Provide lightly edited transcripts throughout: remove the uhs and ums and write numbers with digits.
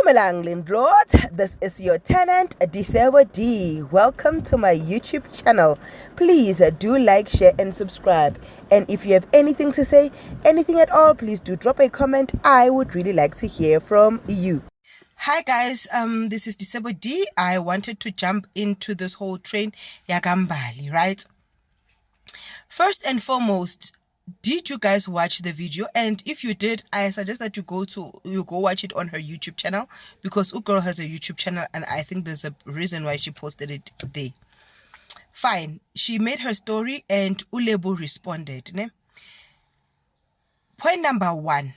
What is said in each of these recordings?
Dumelang Lindlord, this is your tenant Disebo D. Welcome to my YouTube channel. Please do like, share and subscribe. And if you have anything to say, anything at all, please do drop a comment. I would really like to hear from you. Hi guys, this is Disebo D. I wanted to jump into this whole train Yakambali, right? First and foremost, did you guys watch the video? And if you did, I suggest that you go watch it on her YouTube channel, because Girl has a YouTube channel and I think there's a reason why she posted it there. Fine, she made her story and Ulebu responded, ne? Point number one,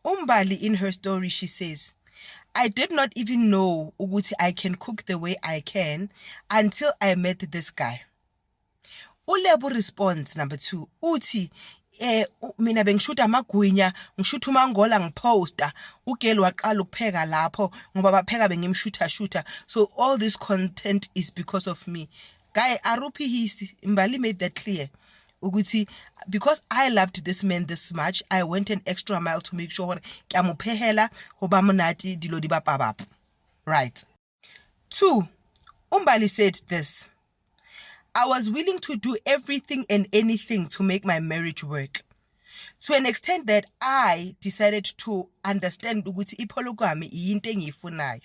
Umbali in her story, she says, I did not even know ukuthi I can cook the way I can until I met this guy. Ulebu responds number two, uthi mina bengishuta amagwinya ngishuta umangola ngiposta ugel waqala ukupheka lapho ngoba bapheka bengimshuta. So all this content is because of me. Guy Arupi hisi Mbali made that clear. Ukuthi because I loved this man this much, I went an extra mile to make sure ke amophehela hoba monate dilo di bapabap. Right. 2. Umbali said this. I was willing to do everything and anything to make my marriage work. To an extent that I decided to understand ukuthi ipolygamy iyinto engiyifunayo.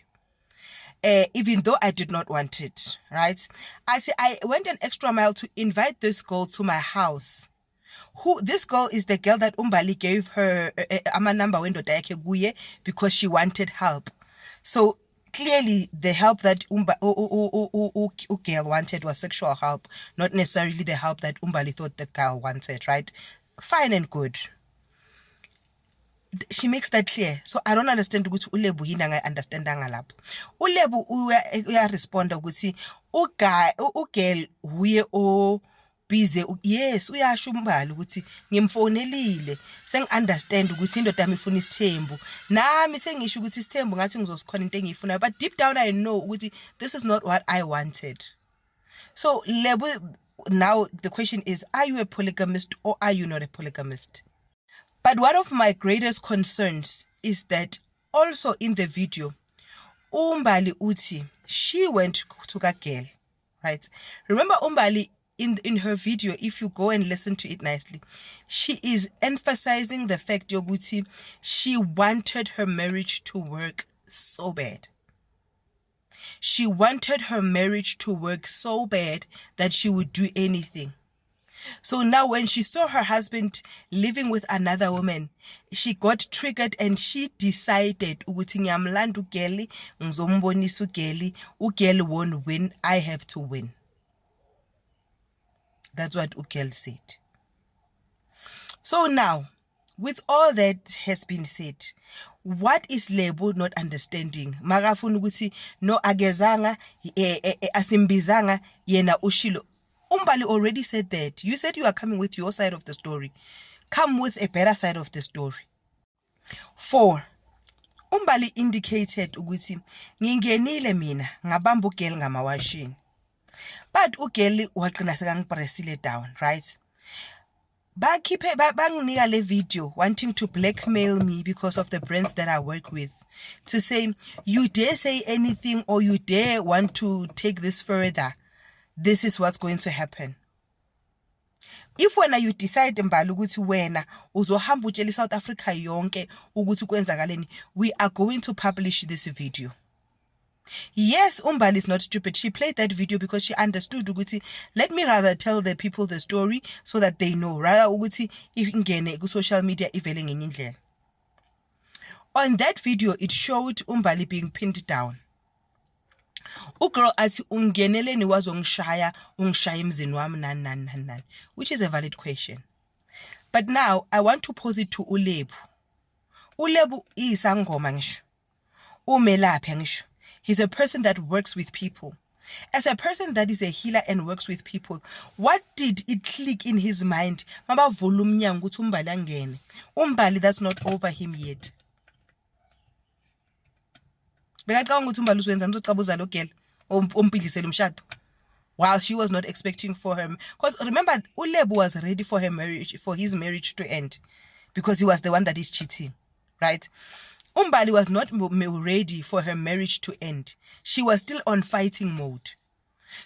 Even though I did not want it, right? I went an extra mile to invite this girl to my house. This girl is the girl that Umbali gave her ama number window guye because she wanted help. So clearly, the help that girl wanted was sexual help, not necessarily the help that Umbali thought the girl wanted, right? Fine and good. She makes that clear. So I don't understand ukuthi Ulebu yini angayunderstandanga lapho. Ulebu respond ukuthi ugirl huye o busy. Yes, uyasho Umbali ukuthi ngimfonelile sengi-understand ukuthi indoda yami ifuna isithembu. Nami sengisho ukuthi isithembu ngathi ngizosikhona into engiyifunayo, but deep down I know ukuthi this is not what I wanted. So Lebu, now the question is, are you a polygamist or are you not a polygamist? But one of my greatest concerns is that also in the video, Umbali uti, she went to a girl, right? Remember Umbali in her video, if you go and listen to it nicely, she is emphasizing the fact Yoguti, she wanted her marriage to work so bad. She wanted her marriage to work so bad that she would do anything. So now when she saw her husband living with another woman, she got triggered and she decided ukuthi ngiyamlanda ugeli ngizombonisa ugeli won't win, I have to win. That's what Ugel said. So now, with all that has been said, what is Lebu not understanding? Magafuna ukuthi no agezanga asimbizanga yena ushilo. Umbali already said that. You said you are coming with your side of the story. Come with a better side of the story. 4. Umbali indicated ukuthi ngingenile mina ngabamba ugeli ngamawashini. But ugeli waqina sekangipressile down, right? Banginika le video wanting to blackmail me because of the brands that I work with, to say you dare say anything or you dare want to take this further, this is what's going to happen. If when you decide Mbali ukuthi wena uzohamba utshela South Africa yonke ukuthi kwenzakaleni, we are going to publish this video. Yes, Umbali is not stupid. She played that video because she understood ukuthi let me rather tell the people the story so that they know, rather ukuthi ingene ku social media ivele ngenye indlela. On that video, it showed Umbali being pinned down. Ugirl athi ungeneleni wazongishaya emzini wami nani, which is a valid question. But now I want to pose it to Ulebu. Ulebu isangoma ngisho. Umelaphi ngisho. He's a person that works with people. As a person that is a healer and works with people, what did it click in his mind? Maba volumnyango ukuthi Umbali angene. Umbali, that's not over him yet. While she was not expecting for him, because remember Ulebu was ready for her marriage, for his marriage to end, because he was the one that is cheating, right? Umbali was not ready for her marriage to end. She was still on fighting mode.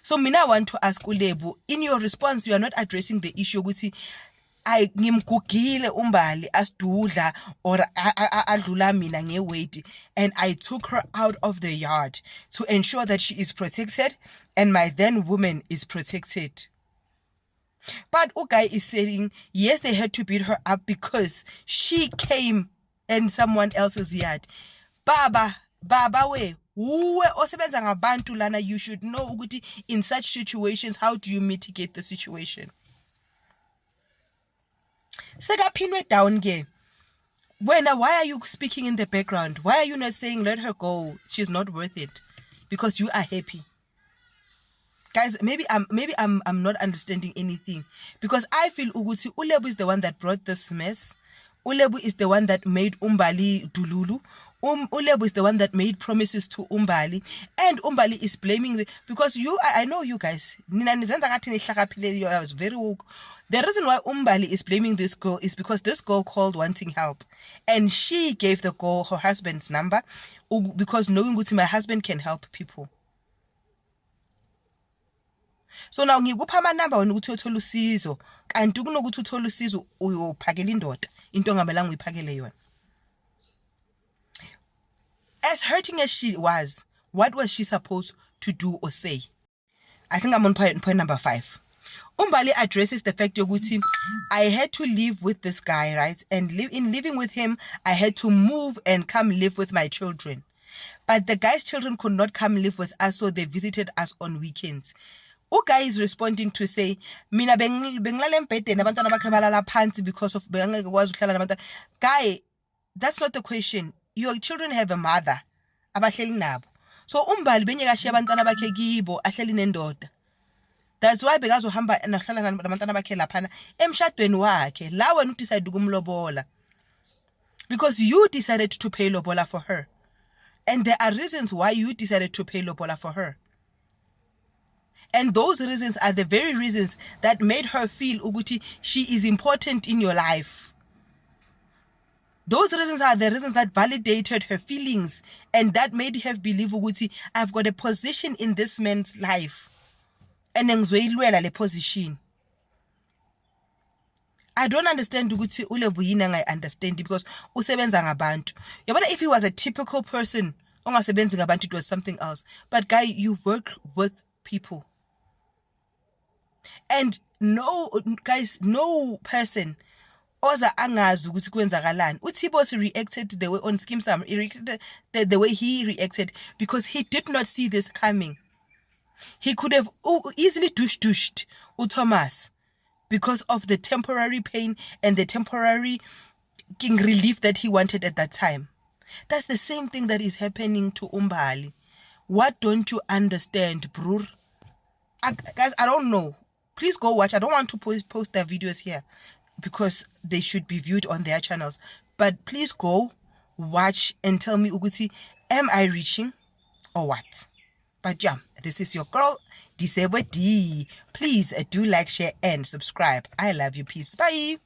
So mina I want to ask uLebu, in your response you are not addressing the issue ukuthi I ngimgugile umbali asidudla or adlula mina ngeweight, and I took her out of the yard to ensure that she is protected and my then woman is protected. But Ugai is saying yes, they had to beat her up because she came in someone else's yard. Baba we uwe osebenza ngabantu lana, you should know ukuthi in such situations how do you mitigate the situation. Sekaphinwe down ke. Wena, why are you speaking in the background? Why are you not saying let her go? She's not worth it. Because you are happy. Guys, maybe I'm not understanding anything. Because I feel ukuthi uLebu is the one that brought this mess. uLebu is the one that made Umbali dululu. uLebu is the one that made promises to Umbali, and Umbali is blaming because I know you guys. Nina nizenza ngathi nihlakaphile, you are very woke. The reason why Umbali is blaming this girl is because this girl called wanting help, and she gave the girl her husband's number because knowing ukuthi my husband can help people. So now ngikupha ama number wena ukuthi uthola usizo, kanti kunokuthi uthola usizo uyophakela indoda into ongamelanga uyiphakele yona. As hurting as she was, what was she supposed to do or say? I think I'm on point number 5. Umbali addresses the fact that I had to live with this guy, right? And in living with him, I had to move and come live with my children. But the guy's children could not come live with us, so they visited us on weekends. Uguy is responding to say, mina benglala embhedeni abantwana bakhe balala phansi because of bengeke kwazi ukuhlala nabantwana. Guy, that's not the question. Your children have a mother abahleli nabo. So Umbali benye kashiya abantwana bakhe kibo ahleli nendoda. That's why bekazohamba nahlala nabantwana bakhe laphana emshadweni wakhe la wena udecide ukumlobola. Because you decided to pay lobola for her. And there are reasons why you decided to pay lobola for her. And those reasons are the very reasons that made her feel ukuthi she is important in your life. Those reasons are the reasons that validated her feelings and that made her believe ukuthi I've got a position in this man's life. And ngizoyilwela le position. I don't understand ukuthi uLebu yini I understand because usebenza ngabantu. Yabona, if he was a typical person ongasebenzi ngabantu, it was something else. But guy, you work with people. And no person oza angazi ukuthi kwenzakalani. UThibos reacted the way on Skeem Saam, he reacted the way he reacted because he did not see this coming. He could have easily douched uThomas because of the temporary pain and the temporary relief that he wanted at that time. That's the same thing that is happening to Umbali. What don't you understand, bror? Guys, I don't know. Please go watch. I don't want to post their videos here because they should be viewed on their channels. But please go watch and tell me, Uguti, am I reaching or what? But yeah, this is your girl, Disebo D. Please do like, share, and subscribe. I love you. Peace. Bye.